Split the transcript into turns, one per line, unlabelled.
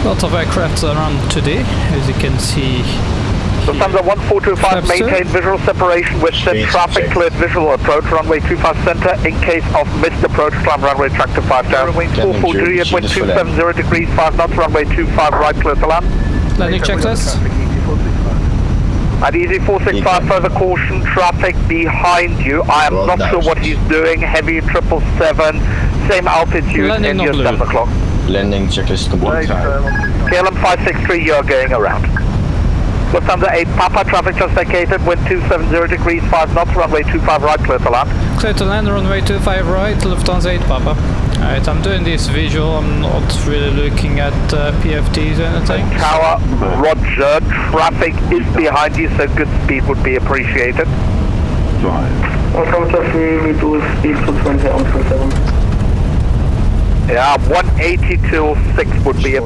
Lots of aircraft around today, as you can see.
Lufthansa 1425, maintain visual separation with the traffic cleared visual approach, runway 25 center. In case of missed approach, climb runway track to 5 down. Wind 44 Juliet, wind 270 degrees, 5 knots, runway 25 right, clear to land.
Landing checklist.
At easy 465, further caution, traffic behind you. I am not sure what he's doing. Heavy 777, same altitude,
Landing
in your 7 o'clock.
Landing checklist complete.
KLM 563, you're going around. Lufthansa 8 Papa, traffic just vacated, wind 270 degrees, 5 knots, runway 25 right, clear to land.
Clear to land, runway 25 right, Lufthansa 8 Papa. Alright, I'm doing this visual, I'm not really looking at PFTs or anything.
Tower, roger, traffic is behind you, so good speed would be appreciated.
Lufthansa 3, reduce speed to 20 on 27.
Yeah, 180 till 6 would be appreciated.